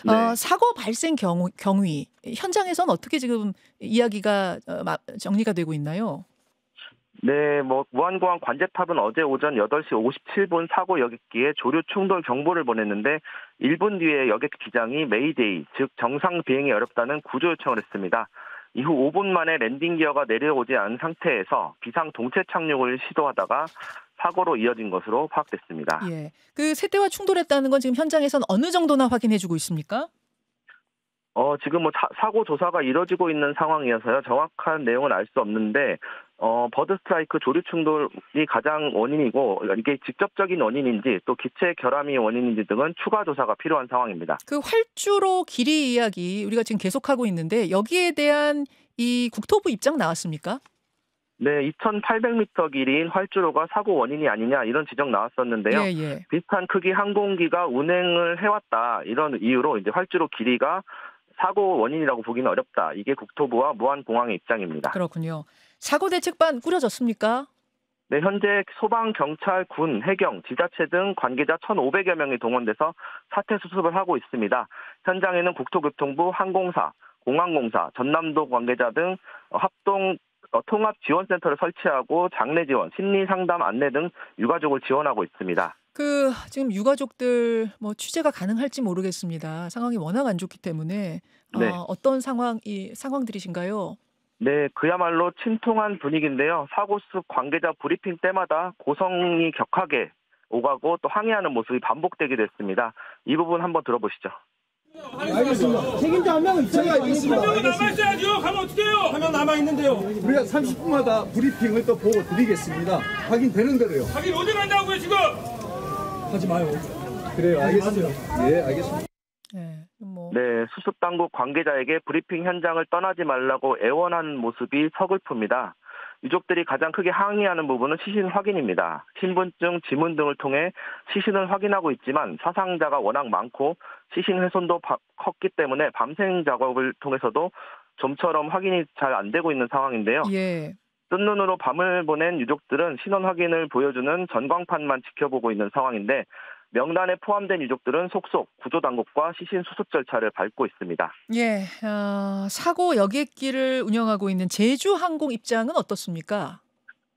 네. 사고 발생 경위 현장에서는 어떻게 지금 이야기가 정리가 되고 있나요? 네, 무안공항 관제탑은 어제 오전 8시 57분 사고 여객기에 조류 충돌 경보를 보냈는데 1분 뒤에 여객 기장이 메이데이, 즉 정상 비행이 어렵다는 구조 요청을 했습니다. 이후 5분 만에 랜딩 기어가 내려오지 않은 상태에서 비상 동체 착륙을 시도하다가 사고로 이어진 것으로 파악됐습니다. 예, 그 세대와 충돌했다는 건 지금 현장에서는 어느 정도나 확인해주고 있습니까? 지금 사고 조사가 이뤄지고 있는 상황이어서요. 정확한 내용은 알 수 없는데 버드 스트라이크 조류 충돌이 가장 원인이고 이게 직접적인 원인인지 또 기체 결함이 원인인지 등은 추가 조사가 필요한 상황입니다. 그 활주로 길이 이야기 우리가 지금 계속하고 있는데 여기에 대한 이 국토부 입장 나왔습니까? 네, 2,800m 길이인 활주로가 사고 원인이 아니냐 이런 지적 나왔었는데요. 예. 비슷한 크기 항공기가 운행을 해왔다 이런 이유로 이제 활주로 길이가 사고 원인이라고 보기는 어렵다. 이게 국토부와 무안공항의 입장입니다. 그렇군요. 사고 대책반 꾸려졌습니까? 네, 현재 소방, 경찰, 군, 해경, 지자체 등 관계자 1,500여 명이 동원돼서 사태 수습을 하고 있습니다. 현장에는 국토교통부, 항공사, 공항공사, 전남도 관계자 등 합동 통합 지원센터를 설치하고 장례 지원, 심리 상담 안내 등 유가족을 지원하고 있습니다. 지금 유가족들 취재가 가능할지 모르겠습니다. 상황이 워낙 안 좋기 때문에 네. 어떤 상황들이신가요? 네, 그야말로 침통한 분위기인데요. 사고 수습 관계자 브리핑 때마다 고성이 격하게 오가고 또 항의하는 모습이 반복되기도 했습니다. 이 부분 한번 들어보시죠. 알겠습니다. 책임자 한 명은 있어야 알겠습니다. 한 명은 남아있어야죠. 가면 어떡해요? 한 명 남아있는데요. 우리가 30분마다 브리핑을 또 보고 드리겠습니다. 확인되는 대로요. 확인 어디 간다고요 지금? 하지 마요. 그래요, 알겠습니다. 예, 알겠습니다. 네, 수습당국 관계자에게 브리핑 현장을 떠나지 말라고 애원하는 모습이 서글픕니다. 유족들이 가장 크게 항의하는 부분은 시신 확인입니다. 신분증, 지문 등을 통해 시신을 확인하고 있지만 사상자가 워낙 많고 시신 훼손도 컸기 때문에 밤샘 작업을 통해서도 좀처럼 확인이 잘 안 되고 있는 상황인데요. 예. 뜬 눈으로 밤을 보낸 유족들은 신원 확인을 보여주는 전광판만 지켜보고 있는 상황인데 명단에 포함된 유족들은 속속 구조당국과 시신 수습 절차를 밟고 있습니다. 예, 사고 여객기를 운영하고 있는 제주항공 입장은 어떻습니까?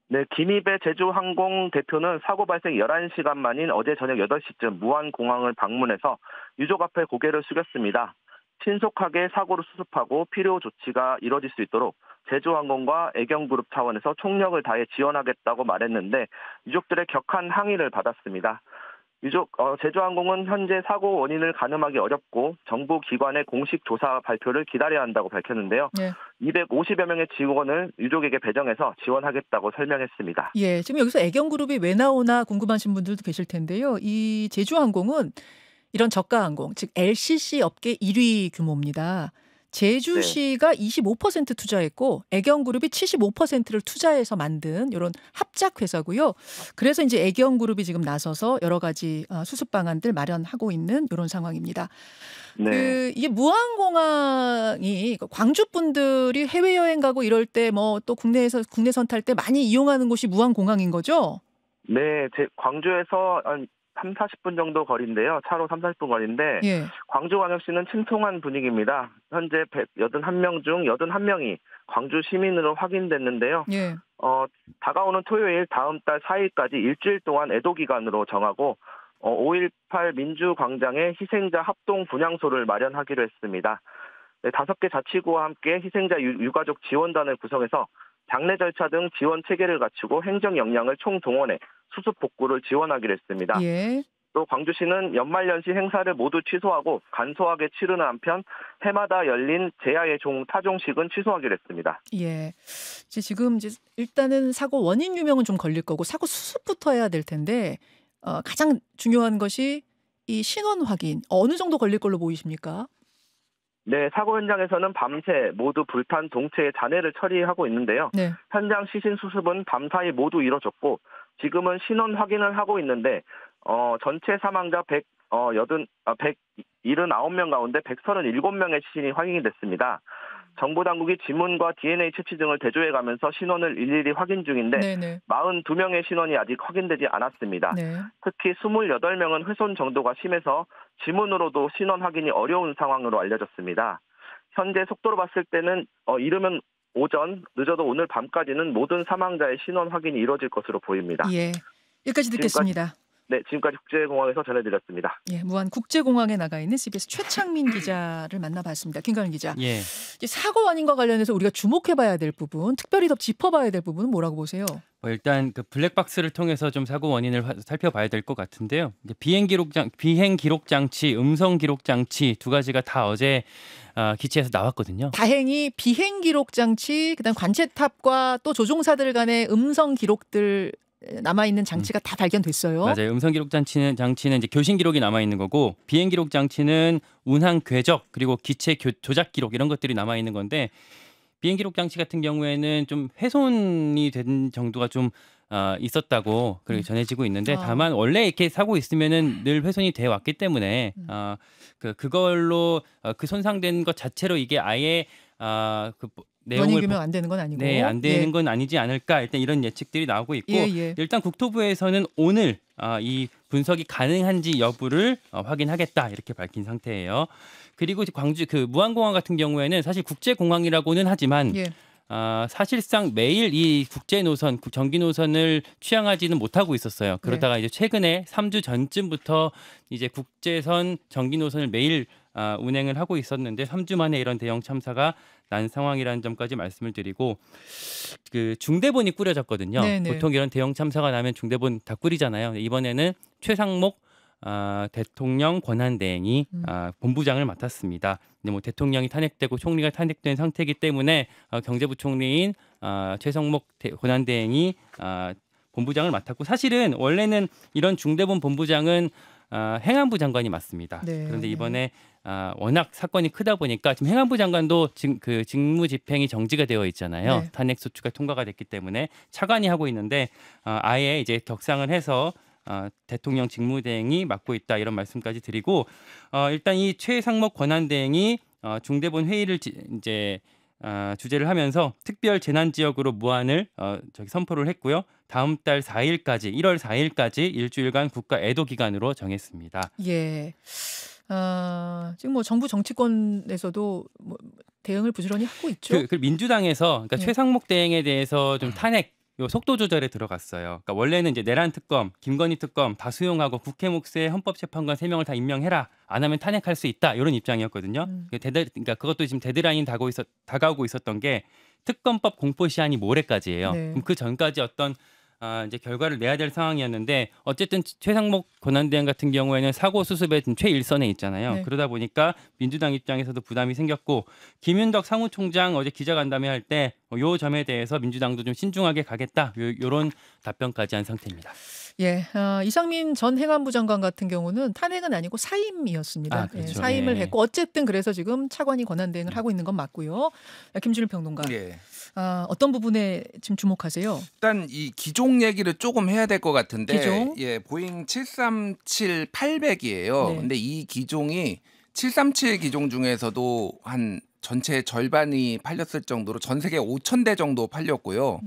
네, 김입의 제주항공 대표는 사고 발생 11시간 만인 어제 저녁 8시쯤 무안공항을 방문해서 유족 앞에 고개를 숙였습니다. 신속하게 사고를 수습하고 필요 조치가 이뤄질 수 있도록 제주항공과 애경그룹 차원에서 총력을 다해 지원하겠다고 말했는데 유족들의 격한 항의를 받았습니다. 제주항공은 현재 사고 원인을 가늠하기 어렵고 정부 기관의 공식 조사 발표를 기다려야 한다고 밝혔는데요. 네. 250여 명의 직원을 유족에게 배정해서 지원하겠다고 설명했습니다. 예, 지금 여기서 애경그룹이 왜 나오나 궁금하신 분들도 계실 텐데요. 이 제주항공은 이런 저가항공, 즉 LCC 업계 1위 규모입니다. 제주시가 25% 투자했고 애경그룹이 75%를 투자해서 만든 이런 합작 회사고요. 그래서 이제 애경그룹이 지금 나서서 여러 가지 수습 방안들 마련하고 있는 이런 상황입니다. 네. 이게 무안공항이 광주 분들이 해외 여행 가고 이럴 때 또 국내선 탈 때 많이 이용하는 곳이 무안공항인 거죠? 네, 광주에서 30-40분 정도 거리인데요. 차로 30-40분 거리인데 예. 광주광역시는 침통한 분위기입니다. 현재 181명 중 81명이 광주 시민으로 확인됐는데요. 예. 다가오는 토요일 다음 달 4일까지 일주일 동안 애도 기간으로 정하고 5.18 민주광장에 희생자 합동 분향소를 마련하기로 했습니다. 네, 5개 자치구와 함께 희생자 유가족 지원단을 구성해서 장례 절차 등 지원 체계를 갖추고 행정 역량을 총동원해 수습 복구를 지원하기로 했습니다. 예. 또 광주시는 연말연시 행사를 모두 취소하고 간소하게 치르는 한편 해마다 열린 제야의 종 타종식은 취소하기로 했습니다. 예. 지금 일단은 사고 원인 유명은 좀 걸릴 거고 사고 수습부터 해야 될 텐데 가장 중요한 것이 이 신원 확인 어느 정도 걸릴 걸로 보이십니까? 네, 사고 현장에서는 밤새 모두 불탄 동체의 잔해를 처리하고 있는데요. 네. 현장 시신 수습은 밤사이 모두 이뤄졌고 지금은 신원 확인을 하고 있는데 전체 사망자 179명 가운데 137명의 시신이 확인이 됐습니다. 정부 당국이 지문과 DNA 채취 등을 대조해가면서 신원을 일일이 확인 중인데 네네. 42명의 신원이 아직 확인되지 않았습니다. 네. 특히 28명은 훼손 정도가 심해서 지문으로도 신원 확인이 어려운 상황으로 알려졌습니다. 현재 속도로 봤을 때는 이르면 오전, 늦어도 오늘 밤까지는 모든 사망자의 신원 확인이 이루어질 것으로 보입니다. 예, 여기까지 듣겠습니다. 네, 지금까지 국제공항에서 전해드렸습니다. 예, 무한 국제공항에 나가 있는 CBS 최창민 기자를 만나봤습니다. 김가연 기자. 예. 이제 사고 원인과 관련해서 우리가 주목해봐야 될 부분, 특별히 더 짚어봐야 될 부분은 뭐라고 보세요? 일단 그 블랙박스를 통해서 좀 사고 원인을 살펴봐야 될 것 같은데요. 비행 기록 장치, 음성 기록 장치 두 가지가 다 어제 기체에서 나왔거든요. 다행히 비행 기록 장치, 그다음 관제탑과 또 조종사들 간의 음성 기록들 남아 있는 장치가 다 발견됐어요. 맞아요. 음성 기록 장치는 이제 교신 기록이 남아 있는 거고, 비행 기록 장치는 운항 궤적 그리고 기체 조작 기록 이런 것들이 남아 있는 건데, 비행 기록 장치 같은 경우에는 좀 훼손이 된 정도가 좀 있었다고 그렇게 전해지고 있는데, 다만 원래 이렇게 사고 있으면은 늘 훼손이 돼 왔기 때문에 그걸로 그 손상된 것 자체로 이게 아예 원인 규명 안 되는 건 아니고, 네, 안 되는 건 아니지 않을까, 일단 이런 예측들이 나오고 있고, 일단 국토부에서는 오늘 이 분석이 가능한지 여부를 확인하겠다 이렇게 밝힌 상태예요. 그리고 광주 그 무안공항 같은 경우에는 사실 국제공항이라고는 하지만 사실상 매일 이 국제 노선, 정기 노선을 취항하지는 못하고 있었어요. 그러다가 이제 최근에 3주 전쯤부터 이제 국제선 정기 노선을 매일 운행을 하고 있었는데 3주 만에 이런 대형 참사가 난 상황이라는 점까지 말씀을 드리고, 그 중대본이 꾸려졌거든요. 네네. 보통 이런 대형 참사가 나면 중대본 다 꾸리잖아요. 이번에는 최상목 대통령 권한대행이 본부장을 맡았습니다. 근데 뭐 대통령이 탄핵되고 총리가 탄핵된 상태이기 때문에 경제부총리인 최상목 권한대행이 본부장을 맡았고, 사실은 원래는 이런 중대본 본부장은 행안부 장관이 맡습니다. 네. 그런데 이번에 워낙 사건이 크다 보니까 지금 행안부 장관도 그 직무 집행이 정지가 되어 있잖아요. 네. 탄핵 소추가 통과가 됐기 때문에 차관이 하고 있는데 아예 이제 격상을 해서 대통령 직무대행이 맡고 있다 이런 말씀까지 드리고, 일단 이 최상목 권한대행이 중대본 회의를 이제 주재를 하면서 특별 재난 지역으로 무안을 선포를 했고요. 다음 달 4일까지 1월 4일까지 일주일간 국가 애도 기간으로 정했습니다. 예. 지금 뭐 정부 정치권에서도 뭐 대응을 부지런히 하고 있죠. 그 민주당에서 그러니까 최상목 대행에 대해서 좀 탄핵 속도 조절에 들어갔어요. 그러니까 원래는 이제 내란 특검, 김건희 특검 다 수용하고 국회 몫의 헌법재판관 3명을 다 임명해라. 안 하면 탄핵할 수 있다. 이런 입장이었거든요. 그러니까 그것도 지금 데드라인 다가오고 있었던 게 특검법 공포 시한이 모레까지예요. 네. 그럼 그 전까지 어떤 이제 결과를 내야 될 상황이었는데, 어쨌든 최상목 권한대행 같은 경우에는 사고 수습에 최일선에 있잖아요. 네. 그러다 보니까 민주당 입장에서도 부담이 생겼고, 김윤덕 사무총장 어제 기자간담회 할 때 요 점에 대해서 민주당도 좀 신중하게 가겠다, 요런 답변까지 한 상태입니다. 예, 이상민 전 행안부 장관 같은 경우는 탄핵은 아니고 사임이었습니다. 그렇죠. 예, 사임을 했고, 어쨌든 그래서 지금 차관이 권한대행을 하고 있는 건 맞고요. 김준일 평론가, 어떤 부분에 지금 주목하세요? 일단 이 기종 얘기를 조금 해야 될 것 같은데, 기종? 보잉 737-800이에요. 네. 근데 이 기종이 737 기종 중에서도 한 전체 절반이 팔렸을 정도로 전 세계 5,000대 정도 팔렸고요.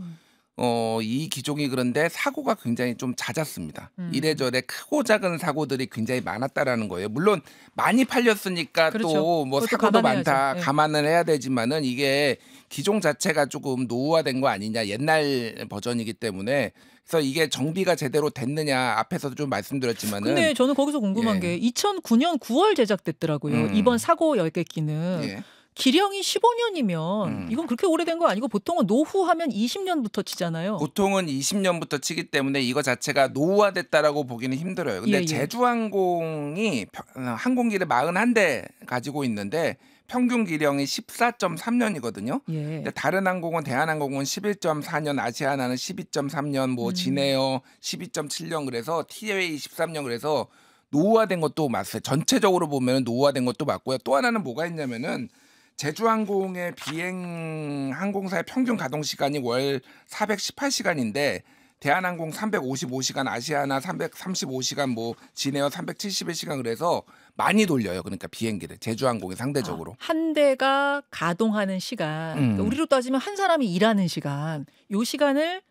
이 기종이 그런데 사고가 굉장히 좀 잦았습니다. 이래저래 크고 작은 사고들이 굉장히 많았다라는 거예요. 물론 많이 팔렸으니까 그렇죠. 또 뭐 그것도 사고도 감안해야죠. 많다, 네. 감안을 해야 되지만은 이게 기종 자체가 조금 노후화된 거 아니냐, 옛날 버전이기 때문에. 그래서 이게 정비가 제대로 됐느냐, 앞에서도 좀 말씀드렸지만은. 근데 저는 거기서 궁금한 게 2009년 9월 제작됐더라고요. 이번 사고 여객기는. 기령이 15년이면 이건 그렇게 오래된 거 아니고 보통은 노후하면 20년부터 치잖아요. 보통은 20년부터 치기 때문에 이거 자체가 노후화됐다라고 보기는 힘들어요. 근데 제주항공이 항공기를 41대 가지고 있는데 평균 기령이 14.3년이거든요. 근데 다른 항공은 대한항공은 11.4년, 아시아나는 12.3년, 뭐 진에어 12.7년, 그래서 티웨이 13년, 그래서 노후화된 것도 맞아요. 전체적으로 보면 노후화된 것도 맞고요. 또 하나는 뭐가 있냐면은 제주항공의 비행 항공사의 평균 가동 시간이 월 418시간인데 대한항공 355시간, 아시아나 335시간, 뭐 진에어 371시간, 그래서 많이 돌려요. 그러니까 비행기를 제주항공이 상대적으로. 한 대가 가동하는 시간, 그러니까 우리로 따지면 한 사람이 일하는 시간, 요 시간을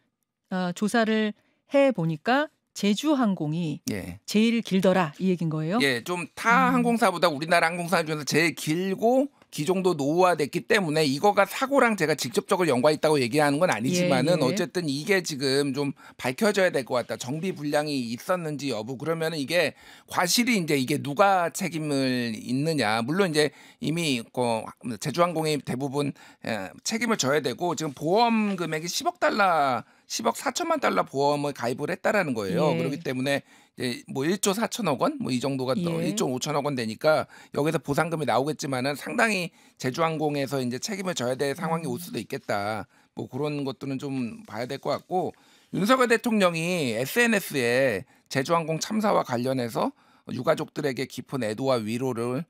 조사를 해 보니까 제주항공이 제일 길더라 이 얘기인 거예요. 좀 타 항공사보다 우리나라 항공사 중에서 제일 길고 기종도 노후화됐기 때문에 이거가 사고랑 제가 직접적으로 연관이 있다고 얘기하는 건 아니지만은 어쨌든 이게 지금 좀 밝혀져야 될 것 같다. 정비 불량이 있었는지 여부. 그러면은 이게 과실이 이제 이게 누가 책임을 있느냐. 물론 이제 이미 제주항공이 대부분 책임을 져야 되고 지금 보험 금액이 10억 4천만 달러 보험을 가입을 했다라는 거예요. 그렇기 때문에 뭐 1조 4천억 원, 뭐 이 정도가 또 1조 5천억 원 되니까 여기서 보상금이 나오겠지만은 상당히 제주항공에서 이제 책임을 져야 될 상황이 올 수도 있겠다. 뭐 그런 것들은 좀 봐야 될 것 같고 윤석열 대통령이 SNS에 제주항공 참사와 관련해서 유가족들에게 깊은 애도와 위로를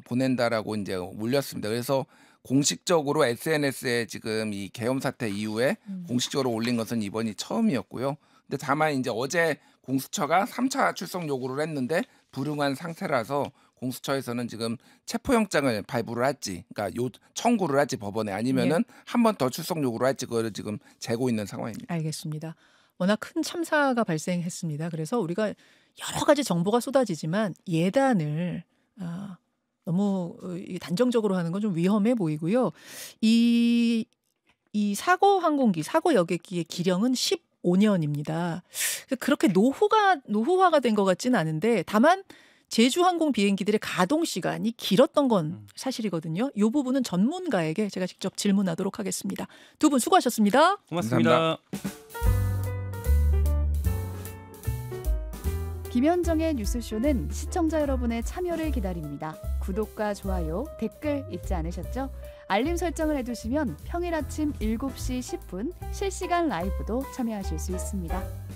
보낸다라고 이제 올렸습니다. 그래서 공식적으로 SNS에 지금 이 계엄 사태 이후에 공식적으로 올린 것은 이번이 처음이었고요. 근데 다만 이제 어제 공수처가 3차 출석 요구를 했는데 불응한 상태라서 공수처에서는 지금 체포영장을 발부를 할지, 그러니까 청구를 할지 법원에 아니면은 한 번 더 출석 요구를 할지 그거를 지금 재고 있는 상황입니다. 알겠습니다. 워낙 큰 참사가 발생했습니다. 그래서 우리가 여러 가지 정보가 쏟아지지만 예단을 너무 단정적으로 하는 건 좀 위험해 보이고요. 이 사고 항공기, 사고 여객기의 기령은 15년입니다. 그렇게 노후화가 된 것 같지는 않은데 다만 제주항공 비행기들의 가동 시간이 길었던 건 사실이거든요. 이 부분은 전문가에게 제가 직접 질문하도록 하겠습니다. 두 분 수고하셨습니다. 고맙습니다. 김현정의 뉴스쇼는 시청자 여러분의 참여를 기다립니다. 구독과 좋아요, 댓글 잊지 않으셨죠? 알림 설정을 해두시면 평일 아침 7시 10분 실시간 라이브도 참여하실 수 있습니다.